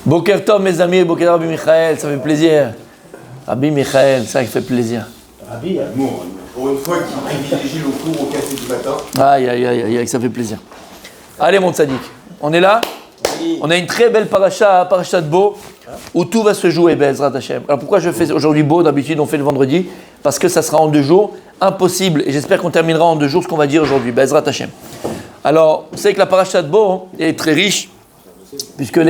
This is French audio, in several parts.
Boker Tov, mes amis, Boker Rabbi Michael, ça fait plaisir. Rabbi Michael, ça fait plaisir. Rabbi, amour. Pour une fois qu'il privilégie le cours au café du matin. Aïe, ça fait plaisir. Allez, mon tzaddik, on est là. Oui. On a une très belle paracha de Bo, où tout va se jouer, Be'ezrat Hashem. Alors pourquoi je fais aujourd'hui Bo? D'habitude, on fait le vendredi, parce que ça sera en 2 jours. Impossible, et j'espère qu'on terminera en 2 jours ce qu'on va dire aujourd'hui, Be'ezrat Hashem. Alors, vous savez que la paracha de Bo est très riche, puisque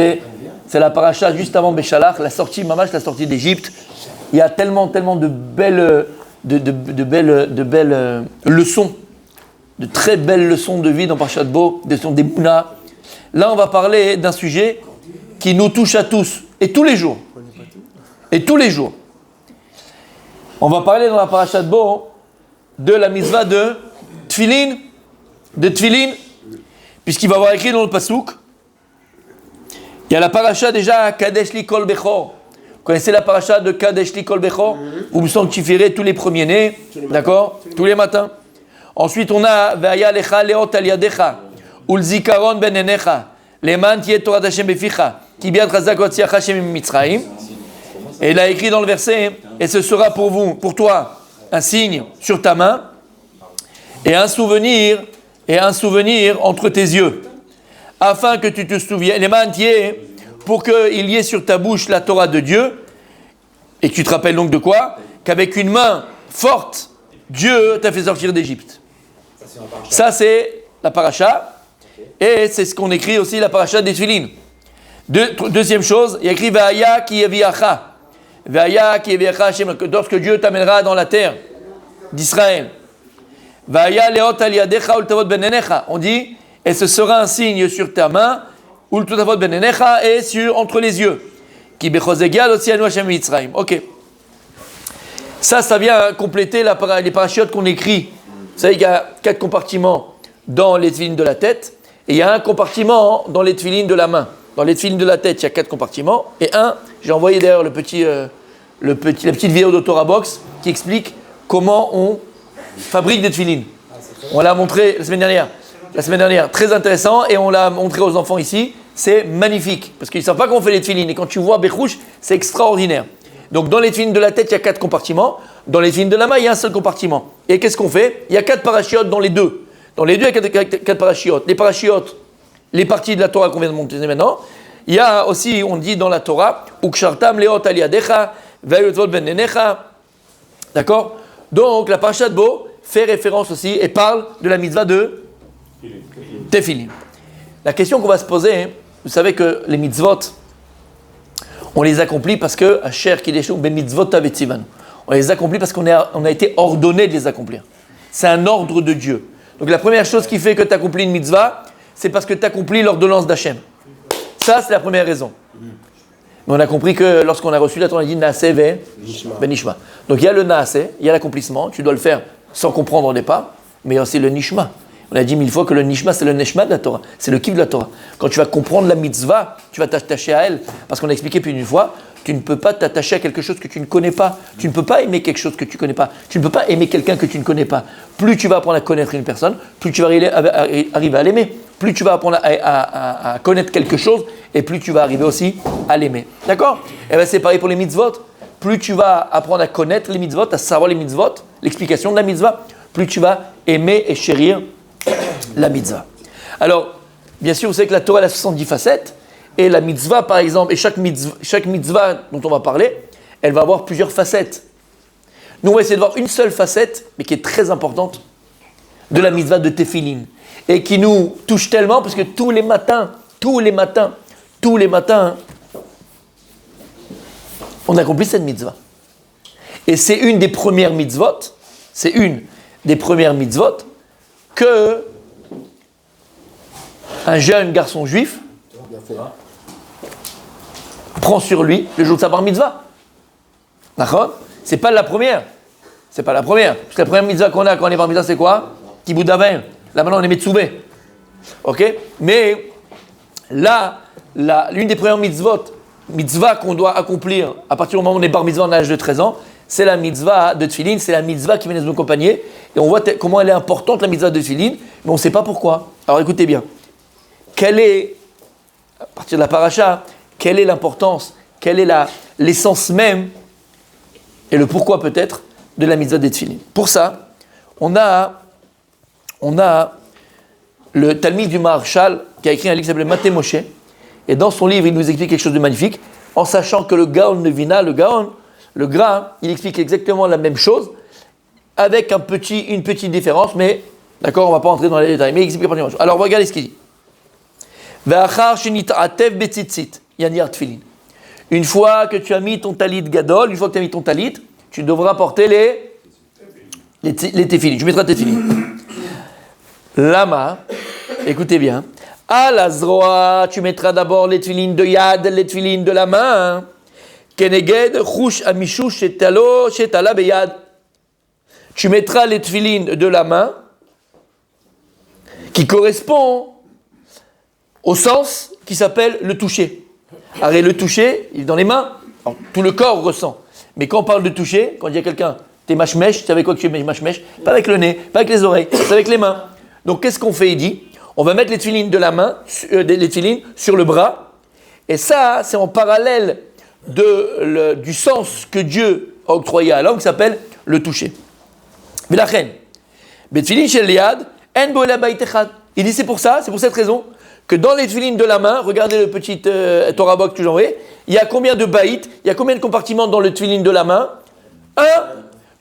c'est la paracha juste avant Béchalach, la sortie d'Égypte. Il y a tellement de belles leçons, de très belles leçons de vie dans Parashat Bo, des leçons d'Emouna. Là, on va parler d'un sujet qui nous touche à tous, et tous les jours. On va parler dans la Parashat Bo de la mitzvah de Tfilin, puisqu'il va y avoir écrit dans le Passouk. Il y a la paracha déjà Kadesh li kol bechor. Vous connaissez la paracha de Kadesh li kol bechor? Vous me sanctifierez tous les premiers-nés, d'accord? Tous les matins. Ensuite, on a Ve'aya lecha leot al yadecha ul zikaron ben enecha leman tiet torat Hashem beficha ki biad chazak otziach Hashem mitzrayim. Et il a écrit dans le verset, et ce sera pour vous, pour toi, un signe sur ta main et un souvenir entre tes yeux, afin que tu te souviennes, les mains entières, pour qu'il y ait sur ta bouche la Torah de Dieu, et que tu te rappelles donc de quoi? Qu'avec une main forte, Dieu t'a fait sortir d'Égypte. Ça, c'est la paracha, et c'est ce qu'on écrit aussi, la paracha des Tfilin. Deuxième chose, il y a écrit Ve'aya ki yaviacha. Ve'aya ki yaviacha Hashem, lorsque Dieu t'amènera dans la terre d'Israël. Ve'aya leot al yadecha ul tavot ben enecha. On dit, et ce sera un signe sur ta main, ul tavot ben enecha, et entre les yeux. Ki bechozegia l'otsianu Hashem mitzrayim. Ok. Ça vient compléter les parachutes qu'on écrit. Vous savez, il y a 4 compartiments dans les tefilines de la tête, et il y a un compartiment dans les tefilines de la main. Dans les tefilines de la tête, il y a 4 compartiments, et j'ai envoyé d'ailleurs la petite vidéo de Torah Box qui explique comment on fabrique des tefilines. On l'a montré la semaine dernière, très intéressant, et on l'a montré aux enfants ici. C'est magnifique, parce qu'ils ne savent pas comment on fait les tefilines, et quand tu vois Bechouch, c'est extraordinaire. Donc dans les tefilines de la tête, il y a 4 compartiments. Dans les tefilines de la main, il y a un seul compartiment. Et qu'est-ce qu'on fait? Il y a 4 parachiotes dans les deux. Dans les deux, il y a 4 parachiotes. Les parachiotes, les parties de la Torah qu'on vient de montrer maintenant. Il y a aussi, on dit dans la Torah, Ukshartam leot al yadecha, ve'yotvot ben nenecha. D'accord? Donc la parasha de Bo fait référence aussi et parle de la mitzvah de Tefilin. La question qu'on va se poser, vous savez que les mitzvot, on les accomplit parce que Asher Kideshu ben mitzvot avetzivan. On les accomplit parce qu'on a été ordonné de les accomplir. C'est un ordre de Dieu. Donc la première chose qui fait que tu accomplis une mitzvah, c'est parce que tu accomplis l'ordonnance d'Hachem. Ça, c'est la première raison. Mais on a compris que lorsqu'on a reçu la Torah, on a dit Naaseh ben Nishma. Donc il y a le Naaseh, il y a l'accomplissement, tu dois le faire sans comprendre au départ, mais il y a aussi le Nishma. On a dit 1000 fois que le Nishma, c'est le Neshma de la Torah, c'est le kiff de la Torah. Quand tu vas comprendre la mitzvah, tu vas t'attacher à elle, parce qu'on a expliqué plus d'une fois, tu ne peux pas t'attacher à quelque chose que tu ne connais pas. Tu ne peux pas aimer quelque chose que tu ne connais pas. Tu ne peux pas aimer quelqu'un que tu ne connais pas. Plus tu vas apprendre à connaître une personne, plus tu vas arriver à l'aimer. Plus tu vas apprendre à connaître quelque chose, et plus tu vas arriver aussi à l'aimer. D'accord? Et bien c'est pareil pour les mitzvot. Plus tu vas apprendre à connaître les mitzvot, à savoir les mitzvot, l'explication de la mitzvah, plus tu vas aimer et chérir la mitzvah. Alors, bien sûr, vous savez que la Torah a 70 facettes. Et la mitzvah, par exemple, et chaque mitzvah dont on va parler, elle va avoir plusieurs facettes. Nous, on va essayer de voir une seule facette, mais qui est très importante, de la mitzvah de Tefilin. Et qui nous touche tellement, parce que tous les matins, on accomplit cette mitzvah. Et c'est une des premières mitzvot, que un jeune garçon juif prend sur lui le jour de sa bar mitzvah. D'accord? C'est pas la première. Parce que la première mitzvah qu'on a quand on est bar mitzvah, c'est quoi? Kibbout Avim. Là maintenant on est Metsoubé. Ok? Mais là, l'une des premières mitzvah qu'on doit accomplir à partir du moment où on est bar mitzvah en âge de 13 ans, c'est la mitzvah de Tfilin, c'est la mitzvah qui vient de nous accompagner. Et on voit comment elle est importante, la mitzvah de Tfilin, mais on ne sait pas pourquoi. Alors écoutez bien. À partir de la paracha, quelle est l'importance, quelle est l'essence même, et le pourquoi peut-être, de la mitzvah des tefillin. Pour ça, on a le Talmid du Maharshal qui a écrit un livre qui s'appelle Maté Moshe, et dans son livre, il nous explique quelque chose de magnifique, en sachant que le Gaon de Vina, le gras, il explique exactement la même chose, avec une petite différence, mais d'accord, on ne va pas entrer dans les détails, mais il explique pas la même chose. Alors regardez ce qu'il dit. Une fois que tu as mis ton talit gadol, une fois que tu as mis ton talit, tu devras porter les téfilines. Tu mettras tes téfilines. Lama, écoutez bien. À la zroa, tu mettras d'abord les téfilines de yad, les téfilines de la main. Keneged, rouch amishu, shetalo, shetala beyad. Tu mettras les téfilines de la main qui correspond au sens qui s'appelle le toucher. Alors, le toucher, il est dans les mains. Alors, tout le corps ressent. Mais quand on parle de toucher, quand il y a quelqu'un, t'es mashmesh, tu sais avec quoi que tu es mashmesh? Pas avec le nez, pas avec les oreilles, c'est avec les mains. Donc qu'est-ce qu'on fait? Il dit, on va mettre les tefilines de la main, les tefilines sur le bras. Et ça, c'est en parallèle du sens que Dieu a octroyé à l'homme, qui s'appelle le toucher. Mais la reine, betfilin shel yad, en bo ela bait echad. Il dit c'est pour cette raison, que dans les tefilines de la main, regardez le petit Torah box que tu envoyé, il y a combien de baït, il y a combien de compartiments dans le tefilin de la main?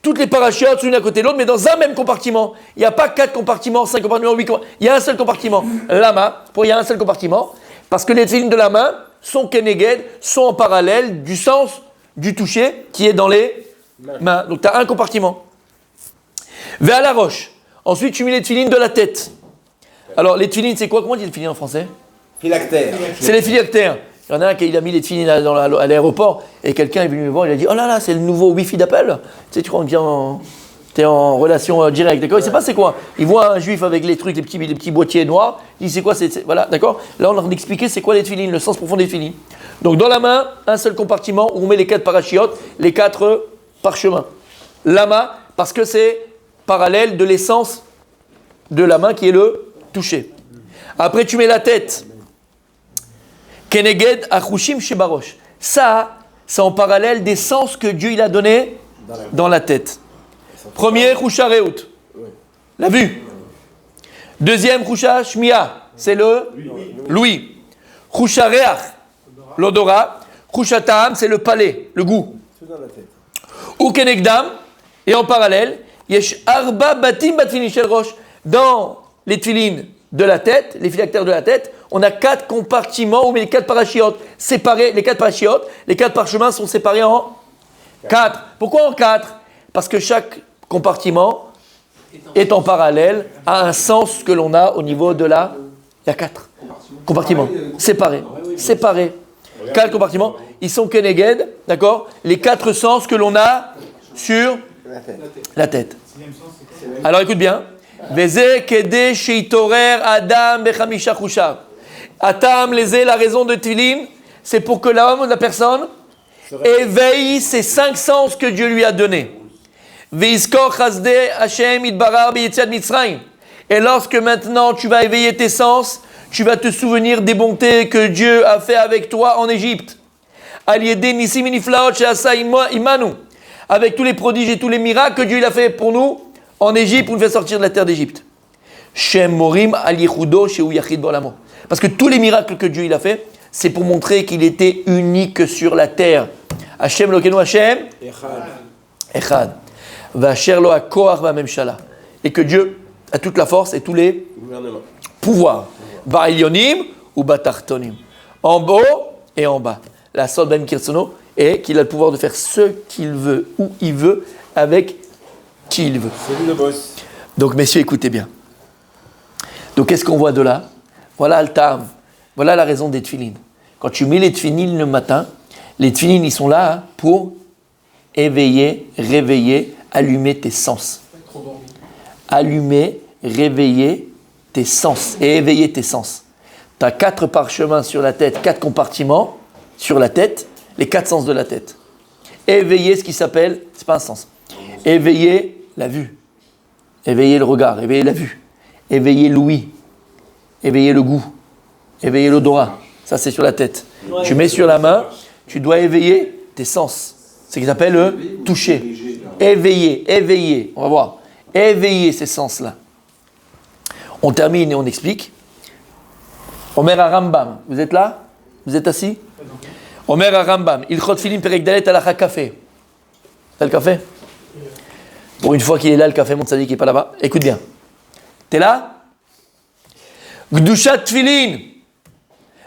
Toutes les parachutes, l'une à côté de l'autre, mais dans un même compartiment. Il n'y a pas 4 compartiments, 5 compartiments, 8 compartiments. Il y a un seul compartiment. Lama, il y a un seul compartiment, parce que les tefilines de la main sont keneged, sont en parallèle du sens du toucher qui est dans les mains. Donc tu as un compartiment. Vers la roche. Ensuite, tu mets les tefilines de la tête. Alors, les tefilines, c'est quoi? Comment on dit les tefilines en français? Phylactère. C'est les phylactères. Il y en a un qui a mis les tefilines à l'aéroport et quelqu'un est venu me voir, il a dit oh là là, c'est le nouveau Wi-Fi d'Apple. Tu sais, tu crois qu'on t'es en relation directe, d'accord? Il ne sait pas c'est quoi. Il voit un juif avec les trucs, les petits boîtiers noirs. Il dit c'est quoi? Voilà, d'accord? Là, on a expliqué c'est quoi les tefilines, le sens profond des tefilines. Donc, dans la main, un seul compartiment où on met les 4 parachiotes, les 4 parchemins. Lama, parce que c'est parallèle de l'essence de la main qui est le toucher. Après, tu mets la tête. Keneged achushim shebarosh. Ça, c'est en parallèle des sens que Dieu il a donné dans la tête. Premier, chusha reut, la vue. Deuxième, chusha shmiya, c'est le l'ouïe. Chusha reach, l'odorat. Chusha ta'am, c'est le palais, le goût. Ou kenegdam, et en parallèle, yesh arba batim batfilin shel rosh. Dans les tefilines de la tête, les phylactères de la tête, on a 4 compartiments où on met les 4 parachiotes séparés, les 4 parachiotes, les 4 parchemins sont séparés en 4. Pourquoi en 4? Parce que chaque compartiment est en parallèle à un sens que l'on a au niveau de la... Il y a 4 compartiments séparés. 4 compartiments, ils sont keneged, d'accord? Les 4 sens que l'on a sur la tête. Alors écoute bien. Atam, la raison de Tefilin, c'est pour que l'homme, la personne, éveille ces 5 sens que Dieu lui a donnés. Et lorsque maintenant tu vas éveiller tes sens, tu vas te souvenir des bontés que Dieu a fait avec toi en Égypte. Avec tous les prodiges et tous les miracles que Dieu il a fait pour nous en Égypte pour nous faire sortir de la terre d'Égypte. Parce que tous les miracles que Dieu il a fait, c'est pour montrer qu'il était unique sur la terre. Hashem Lokenu Hashem Echad. V'asher lo hakoach v'hamemshala. Et que Dieu a toute la force et tous les pouvoirs. Ba'ilyonim ou batartonim. En haut et en bas. La sod ben kirsono est qu'il a le pouvoir de faire ce qu'il veut, où il veut, avec qui il veut. C'est lui le boss. Donc messieurs, écoutez bien. Donc qu'est-ce qu'on voit de là? Voilà Al-Ta'am. Voilà la raison des tefilines. Quand tu mets les tefilines le matin, les tefilines ils sont là pour éveiller, réveiller, allumer tes sens. Allumer, réveiller tes sens et éveiller tes sens. Tu as 4 parchemins sur la tête, 4 compartiments sur la tête, les 4 sens de la tête. Éveiller ce qui s'appelle, c'est pas un sens. Éveiller la vue, éveiller le regard, éveiller la vue, éveiller l'ouïe, éveiller le goût, éveiller l'odorat, Ça, c'est sur la tête. Tu mets sur la main, tu dois éveiller tes sens. C'est ce qu'ils appellent le toucher. Éveiller. On va voir. Éveiller ces sens-là. On termine et on explique. Omer Rambam. Vous êtes là? Vous êtes assis? Omer Rambam. Ilchot Filim Perek Dalet Alacha Café. T'as le café? Pour une fois qu'il est là, le café, mon tzaddik qui n'est pas là-bas. Écoute bien. T'es là? Gdushat Tfilin.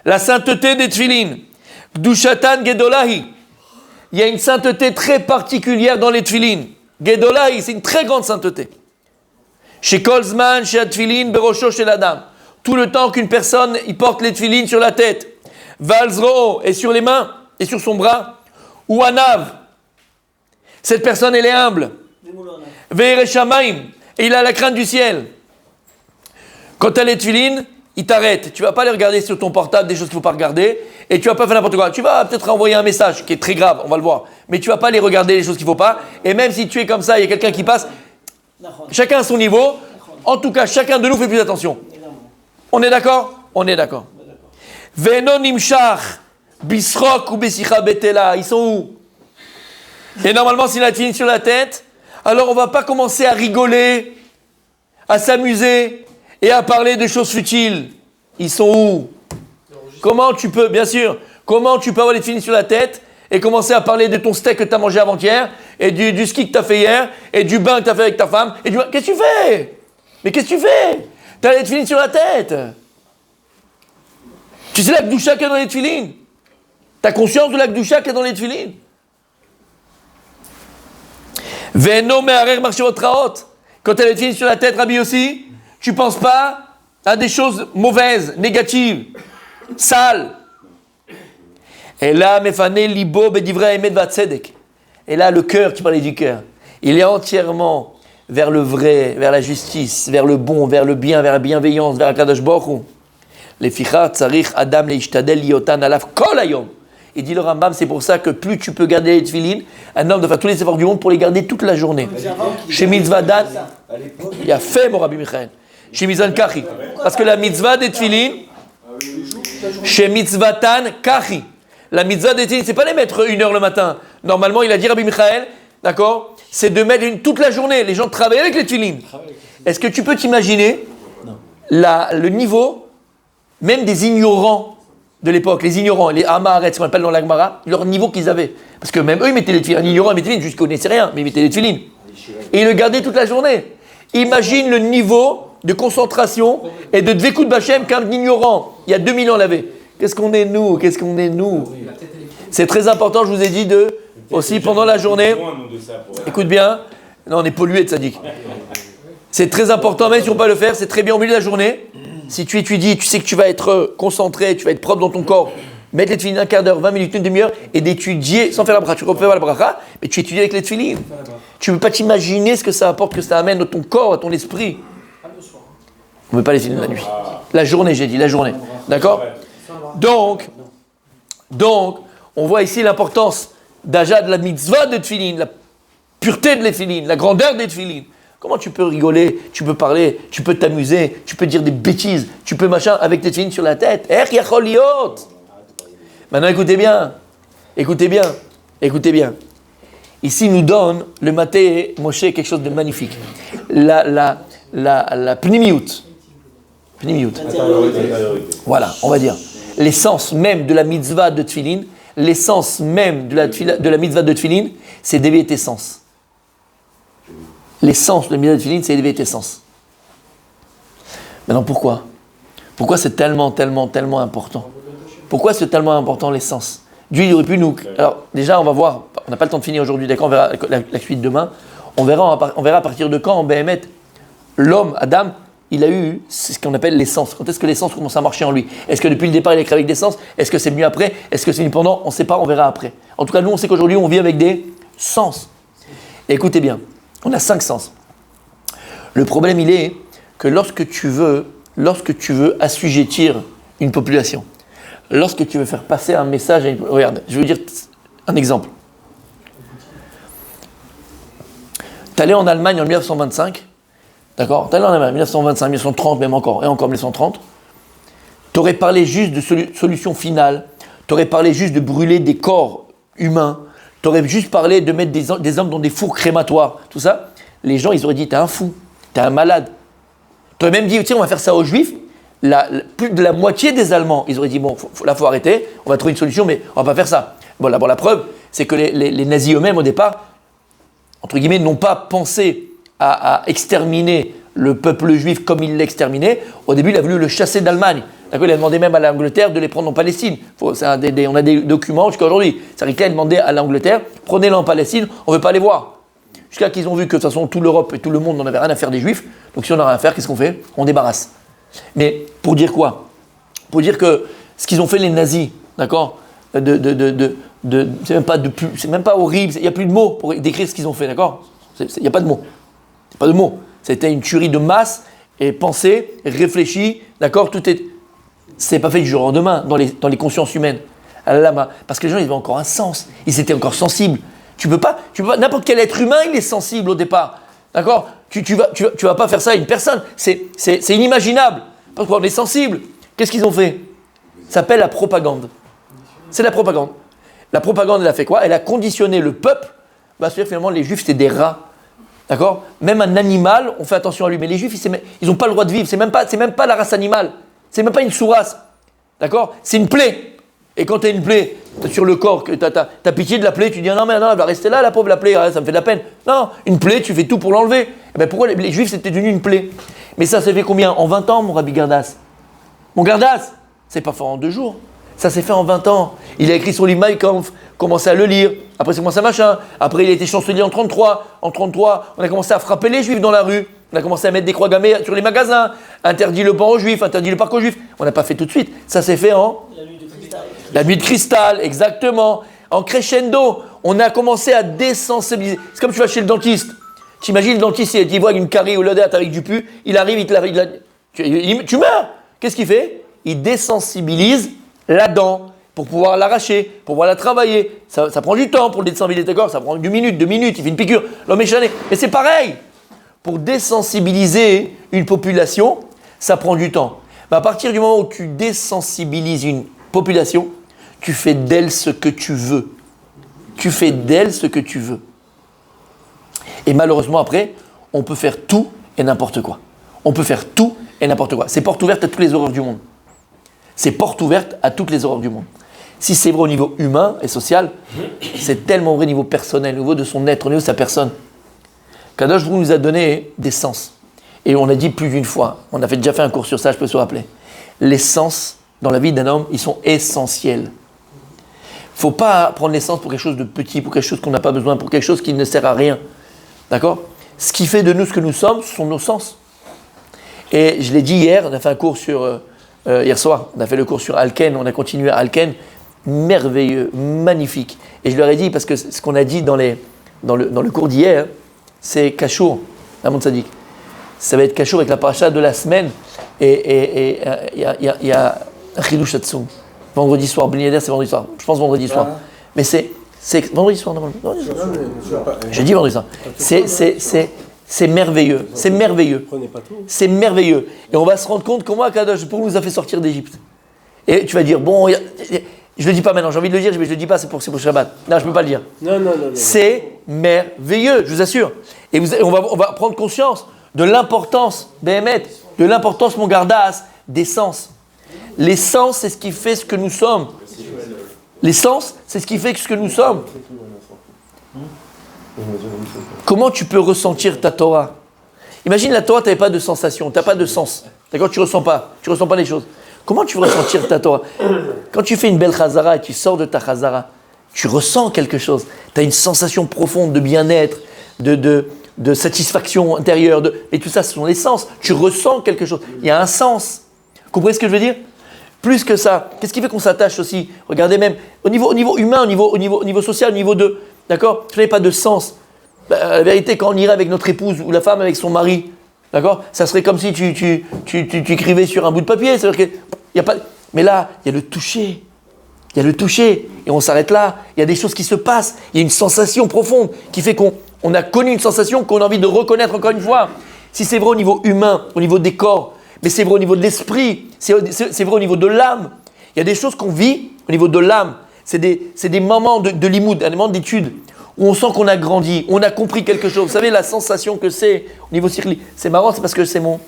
La sainteté des Tfilin. Gdushatan Gedolahi. Il y a une sainteté très particulière dans les Tfilin. Gedolahi, c'est une très grande sainteté. Chez Kolzman, chez Atfilin, Berosho, chez l'Adam. Tout le temps qu'une personne, il porte les Tfilin sur la tête. Valzro, et sur les mains, et sur son bras. Ou Anav. Cette personne, elle est humble. Ve'ere Shamaim. Et il a la crainte du ciel. Quand tu as les Tfilin, il t'arrête. Tu ne vas pas les regarder sur ton portable, des choses qu'il ne faut pas regarder. Et tu ne vas pas faire n'importe quoi. Tu vas peut-être envoyer un message qui est très grave, on va le voir. Mais tu ne vas pas les regarder, les choses qu'il ne faut pas. Et même si tu es comme ça, il y a quelqu'un qui passe. Chacun à son niveau. En tout cas, chacun de nous fait plus attention. On est d'accord? On est d'accord. Venon imshach, bisrok ou besicha betela. Ils sont où? Et normalement, s'il a fini sur la tête, alors on ne va pas commencer à rigoler, à s'amuser et à parler de choses futiles. Ils sont où? Comment tu peux, bien sûr, comment tu peux avoir les filines sur la tête et commencer à parler de ton steak que tu as mangé avant-hier, et du ski que tu as fait hier, et du bain que tu as fait avec ta femme, et qu'est-ce que tu fais? Mais qu'est-ce que tu fais? Tu as les filines sur la tête. Tu sais la Gdusha qu'il y a dans les filines? Tu as conscience de la Gdusha qu'il y a dans les filines? Veno me'arer marchevot raot. Quand tu as les filines sur la tête, Rabbi aussi, tu ne penses pas à des choses mauvaises, négatives, sales. Et là, Mefane libo bedivra emet vatzedek. Et là, le cœur, tu parlais du cœur, il est entièrement vers le vrai, vers la justice, vers le bon, vers le bien, vers la bienveillance, vers Akadosh Baruch Hu. Les ficha tzarich adam leishtadel liotan alaf kol hayom. Il dit le Rambam, c'est pour ça que plus tu peux garder les tefilin, un homme doit faire tous les efforts du monde pour les garder toute la journée. Chez Mitzvah Dan, il a fait mon Rabbi Michael. Chez Mizan Kachi. Parce que la mitzvah des tefilin, chez Mitzvatan Kachi. La mitzvah des tefilin, c'est pas les mettre 1 heure le matin. Normalement, il a dit Rabbi Michael, d'accord, c'est de mettre toute la journée. Les gens travaillent avec les tefilin. Est-ce que tu peux t'imaginer le niveau, même des ignorants de l'époque, les ignorants, les Amaharet, ce qu'on appelle dans l'Agmara, leur niveau qu'ils avaient. Parce que même eux, ils mettaient les tefilin. Un ignorant, il mettait les tefilin, juste qu'ils ne connaissaient rien, mais ils mettaient les tefilin. Et ils le gardaient toute la journée. Imagine le niveau de concentration et de dvekout b'Hashem qu'un ignorant, il y a 2000 ans, l'avait. Qu'est-ce qu'on est nous? Qu'est-ce qu'on est nous? C'est très important, je vous ai dit, aussi pendant la journée. Écoute bien. Non, on est pollué de sadique. C'est très important, même si on ne peut pas le faire, c'est très bien au milieu de la journée. Si tu étudies, tu sais que tu vas être concentré, tu vas être propre dans ton corps, mettre les tefilines 1/4 d'heure, 20 minutes, une demi-heure, et d'étudier, sans faire la bracha, tu refais pas la bracha, mais tu étudies avec les tefilines. Tu ne peux pas t'imaginer ce que ça apporte, que ça amène à ton corps, à ton esprit. On ne met pas les tefilines la nuit. La journée, j'ai dit, la journée. D'accord? Donc, on voit ici l'importance déjà de la mitzvah de tefilines, la pureté de les tefilines, la grandeur des tefilines. Comment tu peux rigoler, tu peux parler, tu peux t'amuser, tu peux dire des bêtises, tu peux machin avec tes tefilines sur la tête. Maintenant écoutez bien. Ici nous donne le Maté Moshe quelque chose de magnifique. La pnimiout. Voilà, on va dire. L'essence même de la mitzvah de tefilin, l'essence même de la mitzvah de tefilin, c'est d'éveiller tes sens. L'essence de la mitzvah de tefilin, c'est d'éveiller tes sens. Maintenant, pourquoi? Pourquoi c'est tellement important? Pourquoi c'est tellement important l'essence? Dieu, il aurait pu nous... Alors, déjà, on va voir, on n'a pas le temps de finir aujourd'hui, d'accord, on verra la suite demain. On verra à partir de quand, en Béhémet, l'homme, Adam, il a eu ce qu'on appelle l'essence. Quand est-ce que l'essence commence à marcher en lui? Est-ce que depuis le départ, il est créé avec l'essence? Est-ce que c'est venu après? Est-ce que c'est venu pendant? On ne sait pas, on verra après. En tout cas, nous, on sait qu'aujourd'hui, on vit avec des sens. Écoutez bien, on a 5 sens. Le problème, il est que lorsque tu veux assujettir une population, lorsque tu veux faire passer un message à une... Regarde, je veux dire un exemple. Tu allais en Allemagne en 1925, d'accord? Tu allais en Allemagne en 1925, 1930, même encore, et encore 1930. Tu aurais parlé juste de solution finale. Tu aurais parlé juste de brûler des corps humains. Tu aurais juste parlé de mettre des hommes dans des fours crématoires. Tout ça, les gens, ils auraient dit, t'es un fou, t'es un malade. Tu aurais même dit, tiens, on va faire ça aux Juifs. Plus de la moitié des Allemands, ils auraient dit, bon, là, faut arrêter, on va trouver une solution, mais on va pas faire ça. Bon, la preuve, c'est que les nazis eux-mêmes, au départ, entre guillemets, n'ont pas pensé à exterminer le peuple juif comme il l'exterminait. Au début, il a voulu le chasser d'Allemagne. D'accord, il a demandé même à l'Angleterre de les prendre en Palestine. On a des documents jusqu'à aujourd'hui. C'est-à-dire qu'il a demandé à l'Angleterre, prenez-les en Palestine, on ne veut pas les voir. Jusqu'à qu'ils ont vu que de toute façon, toute l'Europe et tout le monde n'en avait rien à faire des juifs. Donc si on n'a rien à faire, qu'est-ce qu'on fait? On débarrasse. Mais pour dire quoi? Pour dire que ce qu'ils ont fait les nazis, d'accord, c'est même pas horrible, il n'y a plus de mots pour décrire ce qu'ils ont fait, d'accord? Il n'y a pas de mots. Il n'y a pas de mots. C'était une tuerie de masse et pensée, réfléchie, d'accord? C'est pas fait du jour au lendemain dans les consciences humaines. Parce que les gens, ils avaient encore un sens. Ils étaient encore sensibles. Tu peux pas, n'importe quel être humain, il est sensible au départ. D'accord? Tu vas pas faire ça à une personne. C'est inimaginable. Parce qu'on est sensible. Qu'est-ce qu'ils ont fait? Ça s'appelle la propagande. C'est la propagande. La propagande, elle a fait quoi? Elle a conditionné le peuple. C'est-à-dire finalement, les juifs, c'était des rats. D'accord? Même un animal, on fait attention à lui. Mais les juifs, ils n'ont pas le droit de vivre. C'est même pas la race animale. C'est même pas une sous-race. D'accord? C'est une plaie. Et quand tu as une plaie sur le corps, tu as pitié de la plaie, tu dis non, mais non, elle va rester là, la pauvre, la plaie, ça me fait de la peine. Non, une plaie, tu fais tout pour l'enlever. Et bien pourquoi les juifs, c'était devenu une plaie? Mais ça s'est fait combien? En 20 ans, mon Rabbi Gardas. Mon Gardas, c'est pas fait en 2 jours. Ça s'est fait en 20 ans. Il a écrit son livre Mein Kampf, commencé à le lire. Après, c'est commencé à machin. Après, il a été chancelier en 33. En 33, on a commencé à frapper les juifs dans la rue. On a commencé à mettre des croix gammées sur les magasins. Interdit le banc aux juifs, interdit le parc aux juifs. On n'a pas fait tout de suite. Ça s'est fait en... La nuit de cristal, exactement. En crescendo, on a commencé à désensibiliser. C'est comme tu vas chez le dentiste. T'imagines le dentiste, il voit une carie ou l'odeur avec du pu, il arrive, tu meurs. Qu'est-ce qu'il fait? Il désensibilise la dent pour pouvoir l'arracher, pour pouvoir la travailler. Ça prend du temps pour le désensibiliser, d'accord? Ça prend 1 minute, 2 minutes, il fait une piqûre. L'homme est chané. Mais c'est pareil. Pour désensibiliser une population, ça prend du temps. Mais à partir du moment où tu désensibilises une population, tu fais d'elle ce que tu veux. Tu fais d'elle ce que tu veux. Et malheureusement, après, on peut faire tout et n'importe quoi. On peut faire tout et n'importe quoi. C'est porte ouverte à toutes les horreurs du monde. C'est porte ouverte à toutes les horreurs du monde. Si c'est vrai au niveau humain et social, c'est tellement vrai au niveau personnel, au niveau de son être, au niveau de sa personne. Kadosh Baruch Hu nous a donné des sens. Et on a dit plus d'une fois, on a déjà fait un cours sur ça, je peux se rappeler. Les sens dans la vie d'un homme, ils sont essentiels. Il ne faut pas prendre les sens pour quelque chose de petit, pour quelque chose qu'on n'a pas besoin, pour quelque chose qui ne sert à rien. D'accord? Ce qui fait de nous ce que nous sommes, ce sont nos sens. Et je l'ai dit hier, on a fait un cours sur... hier soir, on a fait le cours sur Alken, on a continué à Alken. Merveilleux, magnifique. Et je leur ai dit, parce que ce qu'on a dit dans le cours d'hier, c'est Kashour, Amon Tzadik. Ça va être Kashour avec la paracha de la semaine. Et il y a un Chidouch Hatzum. Vendredi soir, Ben Yedder, c'est vendredi soir. Je pense vendredi soir. Mais c'est vendredi soir, non, vendredi soir. Je dis vendredi soir. C'est merveilleux. C'est merveilleux. C'est merveilleux. Et on va se rendre compte comment Kadosh pour nous a fait sortir d'Égypte. Et tu vas dire, bon, je le dis pas maintenant, j'ai envie de le dire, mais je le dis pas, c'est pour Shabbat. Non, je peux pas le dire. Non. C'est merveilleux, je vous assure. Et on va prendre conscience de l'importance, Béhémet, de l'importance, mon Gardas, des sens. Les sens, c'est ce qui fait ce que nous sommes. Les sens, c'est ce qui fait ce que nous sommes. Comment tu peux ressentir ta Torah? Imagine la Torah, tu n'avais pas de sensation, tu n'as pas de sens. D'accord? Tu ne ressens pas les choses. Comment tu veux ressentir ta Torah? Quand tu fais une belle chazara et tu sors de ta chazara, tu ressens quelque chose. Tu as une sensation profonde de bien-être, de satisfaction intérieure. Et tout ça, ce sont les sens. Tu ressens quelque chose. Il y a un sens. Vous comprenez ce que je veux dire? Plus que ça, qu'est-ce qui fait qu'on s'attache aussi? Regardez même, au niveau humain, au niveau social, au niveau de... D'accord? Tu n'avais pas de sens. La vérité, quand on irait avec notre épouse ou la femme avec son mari, d'accord? Ça serait comme si tu écrivais sur un bout de papier. C'est-à-dire que y a pas... Mais là, il y a le toucher. Il y a le toucher. Et on s'arrête là. Il y a des choses qui se passent. Il y a une sensation profonde qui fait qu'on a connu une sensation qu'on a envie de reconnaître encore une fois. Si c'est vrai au niveau humain, au niveau des corps, mais c'est vrai au niveau de l'esprit, c'est vrai au niveau de l'âme. Il y a des choses qu'on vit au niveau de l'âme. C'est des moments de limoud, des moments d'étude, où on sent qu'on a grandi, on a compris quelque chose. Vous savez, la sensation que c'est au niveau circli. C'est marrant, c'est parce que c'est mon...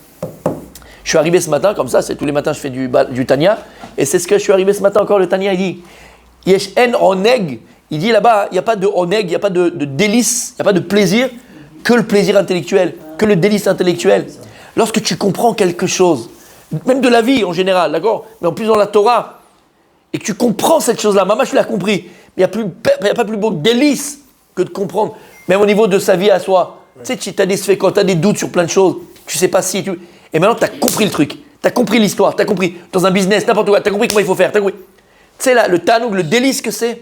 Je suis arrivé ce matin, comme ça, c'est tous les matins je fais du Tanya, et c'est ce que je suis arrivé ce matin encore, le Tanya, il dit, Yesh en oneg, il dit là-bas, il n'y a pas de oneg, il n'y a pas de délice, il n'y a pas de plaisir, que le plaisir intellectuel, que le délice intellectuel. Lorsque tu comprends quelque chose, même de la vie en général, d'accord, mais en plus dans la Torah, et que tu comprends cette chose-là, maman, je l'ai compris, il n'y a pas plus beau délice que de comprendre, même au niveau de sa vie à soi. Tu sais, tu as des sfécotes, tu as des doutes sur plein de choses, tu ne sais pas si tu... Et maintenant, tu as compris le truc, tu as compris l'histoire, tu as compris dans un business, n'importe quoi, tu as compris comment il faut faire, tu as compris. Tu sais, là, le tanoug, le délice que c'est,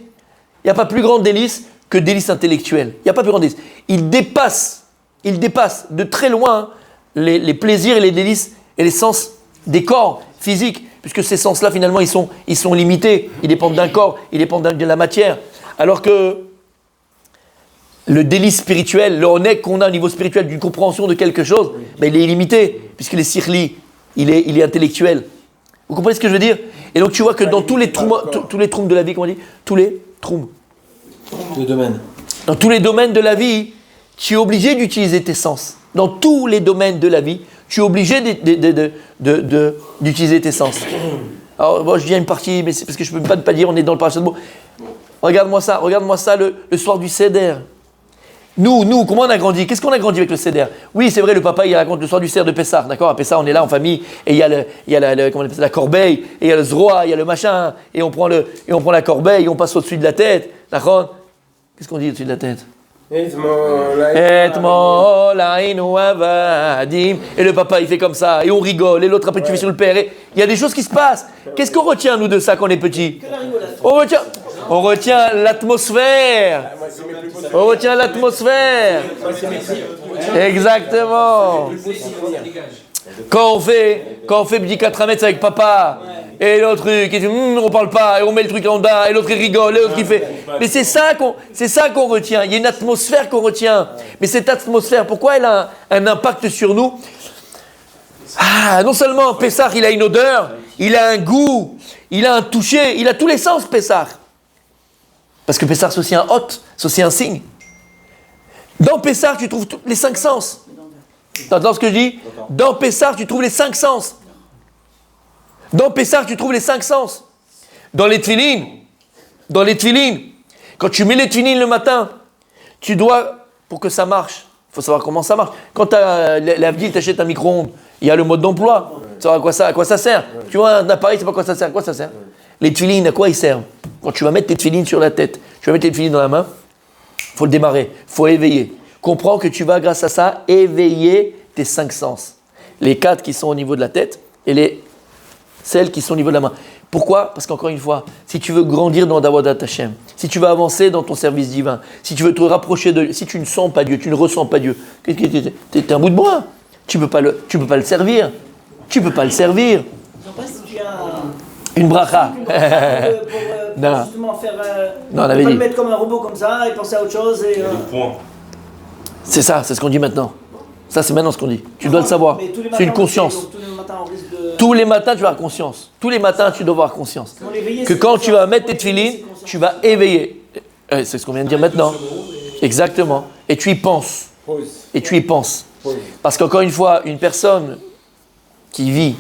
il n'y a pas plus grand délice que délice intellectuel. Il n'y a pas plus grand délice. Il dépasse de très loin les plaisirs et les délices et les sens des corps physiques, puisque ces sens-là, finalement, ils sont limités. Ils dépendent d'un corps, ils dépendent de la matière. Alors que le délice spirituel, le honnête qu'on a au niveau spirituel d'une compréhension de quelque chose, ben, il est illimité, puisque les sirli, il est intellectuel. Vous comprenez ce que je veux dire? Et donc tu vois que dans tous les troums de la vie, comment on dit? Tous les troums. Le domaine. Dans tous les domaines de la vie, tu es obligé d'utiliser tes sens. Dans tous les domaines de la vie, tu es obligé d'utiliser tes sens. Alors, bon, je dis une partie, mais c'est parce que je ne peux pas dire, on est dans le parachat de mots. Regarde-moi ça le soir du Seder. Nous, comment on a grandi? Qu'est-ce qu'on a grandi avec le Seder? Oui, c'est vrai, le papa, il raconte le soir du Seder de Pessah, d'accord? À Pessah, on est là en famille, et il y a comment on appelle ça, la corbeille, et il y a le zroa, il y a le machin, et on prend la corbeille, et on passe au-dessus de la tête, d'accord? Qu'est-ce qu'on dit au-dessus de la tête? Et le papa, il fait comme ça, et on rigole, et l'autre après tu fais sur le père, et il y a des choses qui se passent. Qu'est-ce qu'on retient, nous, de ça, quand on est petit? On retient l'atmosphère. On retient l'atmosphère. Exactement. Quand on fait petit 4 mètres avec papa, et l'autre truc, et on parle pas, et on met le truc en bas, et l'autre il rigole, et l'autre il fait. Mais c'est ça qu'on retient. Il y a une atmosphère qu'on retient. Mais cette atmosphère, pourquoi elle a un impact sur nous? Non seulement Pessah, il a une odeur, il a un goût, il a un toucher, il a tous les sens, Pessah. Parce que Pessah, c'est aussi un hôte, c'est aussi un signe. Dans Pessah, tu trouves les 5 sens. T'entends ce que je dis? Dans Pessah, tu trouves les 5 sens. Dans Pessah, tu trouves les 5 sens. Dans les tefilines, quand tu mets les tefilines le matin, tu dois, pour que ça marche, il faut savoir comment ça marche. Quand l'Avdil t'achète un micro-ondes, il y a le mode d'emploi. Tu sais à quoi ça sert. Tu vois, un appareil, tu sais pas à quoi ça sert. À quoi ça sert? Les tefilines, à quoi ils servent? Quand tu vas mettre tes tefilines sur la tête, tu vas mettre tes tefilines dans la main, il faut le démarrer, il faut éveiller. Comprends que tu vas, grâce à ça, éveiller tes 5 sens. Les 4 qui sont au niveau de la tête et celles qui sont au niveau de la main. Pourquoi? Parce qu'encore une fois, si tu veux grandir dans Davodat Hashem, si tu veux avancer dans ton service divin, si tu veux te rapprocher de Dieu, si tu ne sens pas Dieu, tu ne ressens pas Dieu, t'es un bout de bois. Tu peux pas le servir. Tu peux pas le servir. Je sais pas si tu as une bracha. Pour justement faire. Non, on pas avait le dit. mettre comme un robot comme ça et penser à autre chose. Et, C'est ça, c'est ce qu'on dit maintenant. Ça, c'est maintenant ce qu'on dit. Tu dois le savoir. C'est une conscience. Donc, tous les matins, on risque de... Tous les matins, tu vas avoir conscience. Tous les matins, tu dois avoir conscience. Que quand tu vas mettre tes tefilines, tu vas éveiller. C'est ce qu'on vient de dire maintenant. Exactement. Et tu y penses. Et tu y penses. Parce qu'encore une fois, une personne qui vit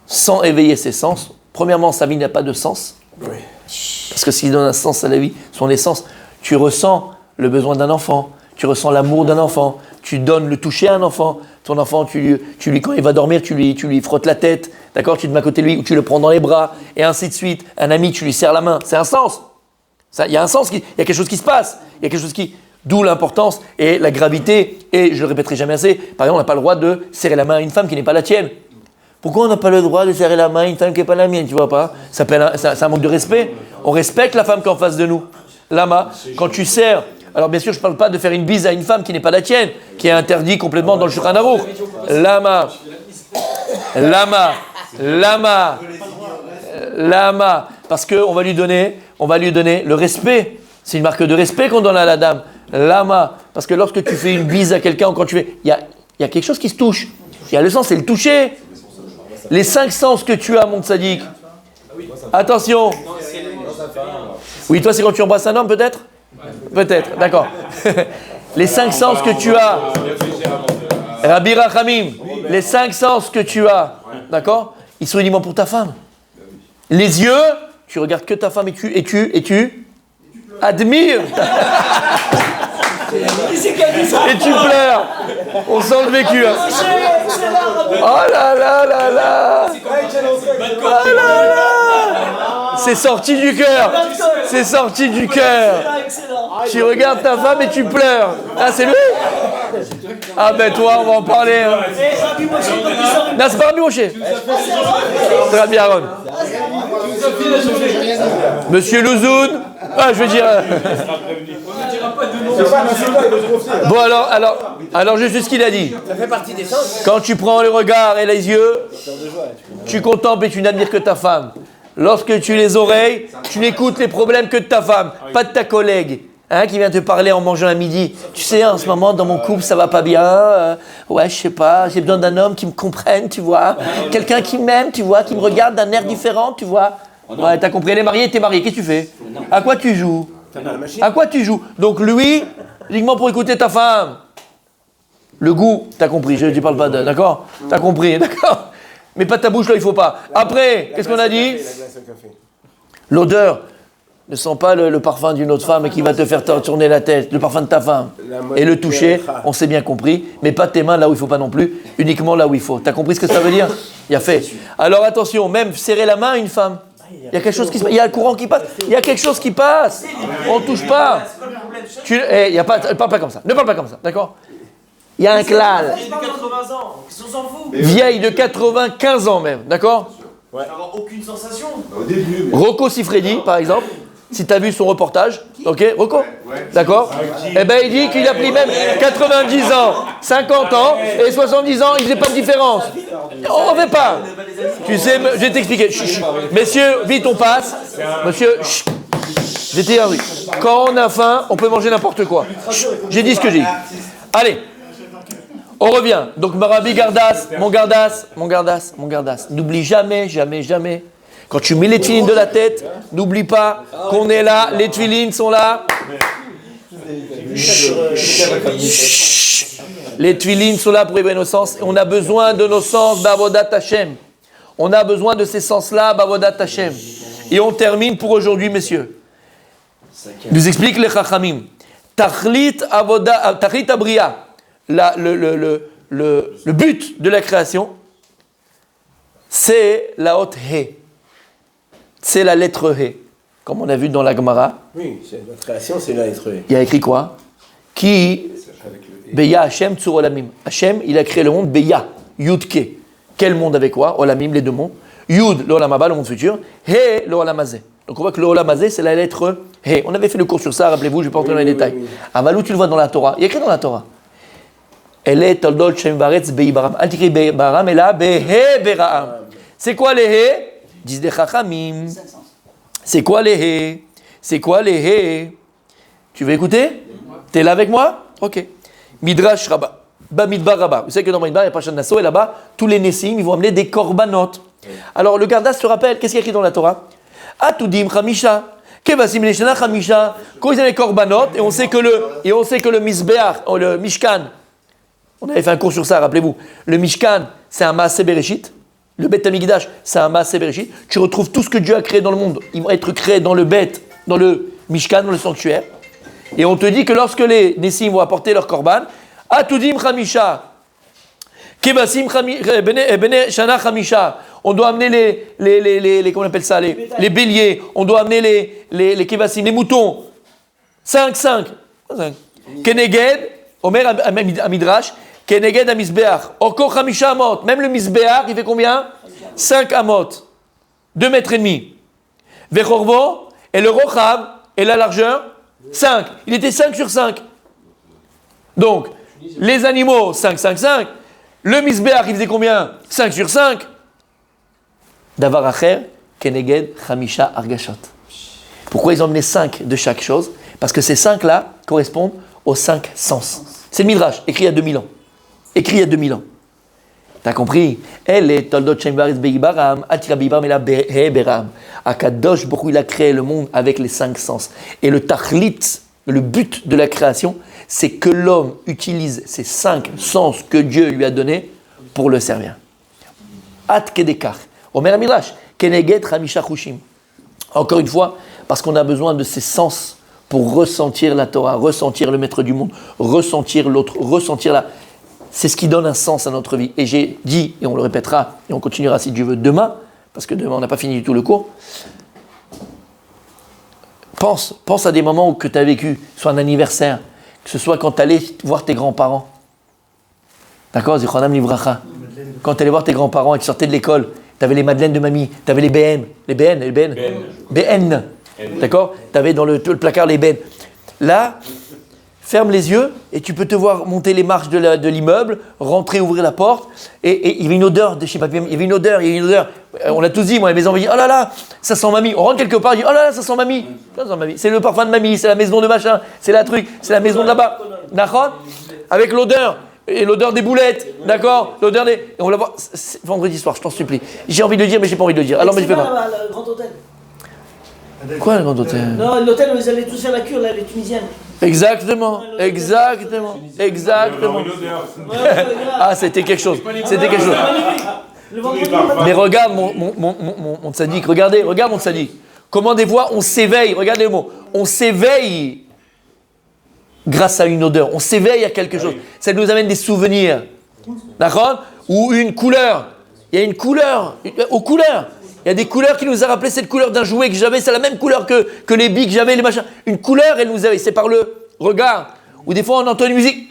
sans éveiller ses sens, premièrement, sa vie n'a pas de sens. Parce que ce qui donne un sens à la vie, sont les sens. Tu ressens le besoin d'un enfant. Tu ressens l'amour d'un enfant, tu donnes le toucher à un enfant. Ton enfant, tu lui quand il va dormir, tu lui frottes la tête, d'accord? Tu te mets à côté de lui ou tu le prends dans les bras, et ainsi de suite. Un ami, tu lui serres la main. C'est un sens. Il y a un sens, il y a quelque chose qui se passe. Il y a quelque chose qui... D'où l'importance et la gravité. Et je le répéterai jamais assez, par exemple, on n'a pas le droit de serrer la main à une femme qui n'est pas la tienne. Pourquoi on n'a pas le droit de serrer la main à une femme qui n'est pas la mienne, tu vois pas? C'est un manque de respect. On respecte la femme qui est en face de nous. Lama, quand tu serres... Alors bien sûr, je ne parle pas de faire une bise à une femme qui n'est pas la tienne, qui est interdit complètement dans le Shulchan Aruch. Lama, parce qu'on va lui donner le respect. C'est une marque de respect qu'on donne à la dame. Lama, parce que lorsque tu fais une bise à quelqu'un, ou quand tu fais, il y a quelque chose qui se touche. Il y a le sens, c'est le toucher. Les 5 sens que tu as, mon tzaddik. Attention. Oui, toi, c'est quand tu embrasses un homme, peut-être? Peut-être, d'accord. Les 5 sens que tu as, Rabbi Rachamim, les 5 sens que tu as, d'accord? Ils sont uniquement pour ta femme. Les yeux, tu regardes que ta femme et tu admires. Et tu pleures. On sent le vécu. Hein. Oh là là là là. Oh là là. C'est sorti du cœur. C'est sorti du cœur. Tu regardes ta femme et tu pleures. Ah, c'est lui? Ah ben toi, on va en parler. Hein. Non, c'est pas Rabbi Moshe. C'est Rabbi Aaron. Monsieur Louzoun. Ah, je veux dire... Bon, alors je sais ce qu'il a dit. Ça fait partie des sens. Quand tu prends le regard et les yeux, tu contemples et tu n'admires que ta femme. Lorsque tu les oreilles, tu n'écoutes les problèmes que de ta femme, pas de ta collègue. Hein, qui vient te parler en mangeant à midi. Tu sais, en ce moment, dans mon couple, ça va pas bien. Ouais, je sais pas, j'ai besoin d'un homme qui me comprenne, tu vois. Quelqu'un qui m'aime, tu vois, qui me regarde d'un air différent, tu vois. Ouais, t'as compris, elle est mariée, t'es marié, qu'est-ce que tu fais? À quoi tu joues? À quoi tu joues? Donc lui, uniquement pour écouter ta femme. Le goût, t'as compris, je ne parle pas de... D'accord? T'as compris, d'accord? Mais pas ta bouche, là, il faut pas. Après, qu'est-ce qu'on a dit? L'odeur. Ne sens pas le parfum d'une autre femme qui va te faire tourner la tête, le parfum de ta femme. Et le toucher, on s'est bien compris, mais pas tes mains là où il ne faut pas non plus, uniquement là où il faut. T'as compris ce que ça veut dire? Il y a fait. Alors attention, même serrer la main à une femme. Il y a quelque chose qui se passe, il y a le courant qui passe, il y a quelque chose qui passe. On ne touche pas. Il y a pas, parle pas comme ça, ne parle pas comme ça, d'accord? Il y a un klal. Vieille de 80 ans, on s'en fout. Vieille de 95 ans même, d'accord? Ouais. N'avoir aucune sensation. Au début. Rocco Siffredi, par exemple, si tu as vu son reportage, ok, Rocco? Ouais. D'accord? Eh bien, il dit qu'il a pris même 90 ans, 50 ans et 70 ans, il ne faisait pas de différence. On ne fait pas. Tu sais, je vais t'expliquer. Chut, chut. Messieurs, vite, on passe. Monsieur, chut. J'étais un oui. Quand on a faim, on peut manger n'importe quoi. Chut. J'ai dit ce que j'ai dit. Allez. On revient. Donc, Rabbi Gardas, mon Gardas. N'oublie jamais, jamais, jamais. Quand tu mets les tefilines de la tête, n'oublie pas qu'on est là, les tefilines sont là. Les tefilines sont là pour éveiller nos sens. On a besoin de nos sens d'Avodat Hashem. On a besoin de ces sens-là d'Avodat Hashem. Et on termine pour aujourd'hui, messieurs. Nous explique les Chachamim. Tachlit Abriya. Le but de la création, c'est la haute He. C'est la lettre He. Comme on a vu dans la Gemara. Oui, la création, c'est la lettre He. Il y a écrit quoi? Qui Beya Hashem Tsur Olamim. Hashem, il a créé le monde Beya, Yudke. Quel monde avec quoi? Olamim, les deux mondes. Yud, le Olam Haba, le monde futur. He, le Olam Hazeh. Donc on voit que le Olam Hazeh, c'est la lettre He. On avait fait le cours sur ça, rappelez-vous, je ne vais pas entrer dans les détails. Avalou, tu le vois dans la Torah. Il y a écrit dans la Torah. Elle est Toldol Shem Baretz Beibaram. Antikri Beibaram, et là, Behe Beraam. C'est quoi les He? Disent des Chachamim. C'est quoi les He? C'est quoi les He? Tu veux écouter? T'es là avec moi? Ok. Midrash Rabba. Bamidbar Rabba. Vous savez que dans Bamidbar, il y a Parashat Nasso, et là-bas, tous les Nessim, ils vont amener des korbanot. Alors le Gardas se rappelle, qu'est-ce qu'il y a écrit dans la Torah? Atudim Chamisha. Kevasim Leshana Chamisha. Quand ils avaient korbanot, et on sait que le Mizbeach, le Mishkan, on avait fait un cours sur ça, rappelez-vous. Le Mishkan, c'est un Maaseh Bereshit. Le Bet Hamikdash, c'est un Maaseh Bereshit. Tu retrouves tout ce que Dieu a créé dans le monde. Ils vont être créés dans le Bet, dans le Mishkan, dans le sanctuaire. Et on te dit que lorsque les Nessim vont apporter leur korban, Atudim Chamisha, Kebasim Bene Shana Chamisha, on doit amener les comment on appelle ça, les béliers, on doit amener les Kebasim, les moutons. 5. Keneged, Omer Amidrash, Keneged Amizbeach, Oko Chamisha Amot, même le Mizbeach, il fait combien? 5 Amot, 2 mètres et demi. Vechorvo, et le Rochav, et la largeur, 5. Il était 5 sur 5. Donc, les animaux, 5. Le Mizbeach, il faisait combien? 5 sur 5. Davar Acher, Keneged, Chamisha, Argashot. Pourquoi ils ont emmené 5 de chaque chose? Parce que ces 5-là correspondent aux 5 sens. C'est le Midrash, écrit il y a 2000 ans. T'as compris? Elle est Toldot Shembaris Beibaram, Atira Beibaram et la Beram. Akadosh Baruch Hu, il a créé le monde avec les 5 sens. Et le tachlit, le but de la création, c'est que l'homme utilise ces 5 sens que Dieu lui a donnés pour le servir. At Kedekar. Omer Midrash, Keneget Hamisha Chushim. Encore une fois, parce qu'on a besoin de ces sens pour ressentir la Torah, ressentir le maître du monde, ressentir l'autre, ressentir la... C'est ce qui donne un sens à notre vie. Et j'ai dit, et on le répétera, et on continuera si Dieu veut demain, parce que demain on n'a pas fini du tout le cours. Pense à des moments où que tu as vécu, soit un anniversaire, que ce soit quand tu allais voir tes grands-parents. D'accord, Zichronam Livracha. Quand tu allais voir tes grands-parents et tu sortais de l'école, tu avais les madeleines de mamie, tu avais les BN. BN. D'accord? Tu avais dans le placard les BN. Là, ferme les yeux et tu peux te voir monter les marches de l'immeuble, rentrer, ouvrir la porte. Et il y avait une odeur de chez papy. Il y avait une odeur. On l'a tous dit, moi, les maisons, on dit, oh là là, ça sent mamie. On rentre quelque part, on dit, oh là là, ça sent mamie. Ça sent mamie. C'est le parfum de mamie, c'est la maison de machin, c'est la truc, c'est la maison de là-bas. D'accord? Avec l'odeur. Et l'odeur des boulettes, d'accord? L'odeur des... Et on la voit vendredi soir, je t'en supplie. J'ai envie de le dire, mais j'ai pas envie de le dire. Alors, mais je fais pas. Le Grand Hôtel. Quoi, le Grand Hôtel? Non, l'hôtel où ils allaient tous faire la cure, là, les Tunisiennes. Exactement. Ah, c'était quelque chose. Le vendredi, Mais regarde mon tzaddik, regarde mon tzaddik. Comment des fois on s'éveille, regardez le mot, on s'éveille grâce à une odeur, on s'éveille à quelque chose. Ça nous amène des souvenirs. D'accord? Ou une couleur. Il y a une couleur, aux couleurs. Il y a des couleurs qui nous a rappelé cette couleur d'un jouet que j'avais, c'est la même couleur que les billes que j'avais, les machins. Une couleur, elle nous avait, c'est par le regard. Ou des fois on entend une musique.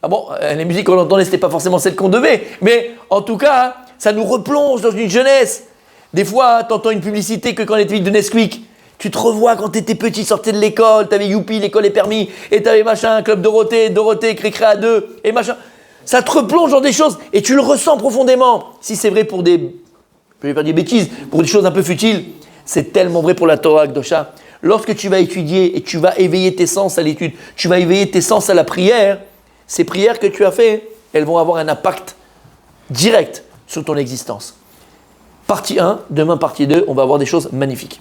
Ah bon, les musiques qu'on entendait, c'était pas forcément celles qu'on devait, mais en tout cas, ça nous replonge dans une jeunesse. Des fois, tu entends une publicité que quand on était de Nesquik, tu te revois quand tu étais petit, sortais de l'école, tu avais Youpi, l'école est permis, et tu avais machin, Club Dorothée, Cricré à 2, et machin. Ça te replonge dans des choses, et tu le ressens profondément. Si c'est vrai pour des, je vais pas dire bêtises, pour des choses un peu futiles, c'est tellement vrai pour la Torah Kdosha. Lorsque tu vas étudier et tu vas éveiller tes sens à l'étude, tu vas éveiller tes sens à la prière, ces prières que tu as faites, elles vont avoir un impact direct sur ton existence. Partie 1, demain partie 2, on va avoir des choses magnifiques.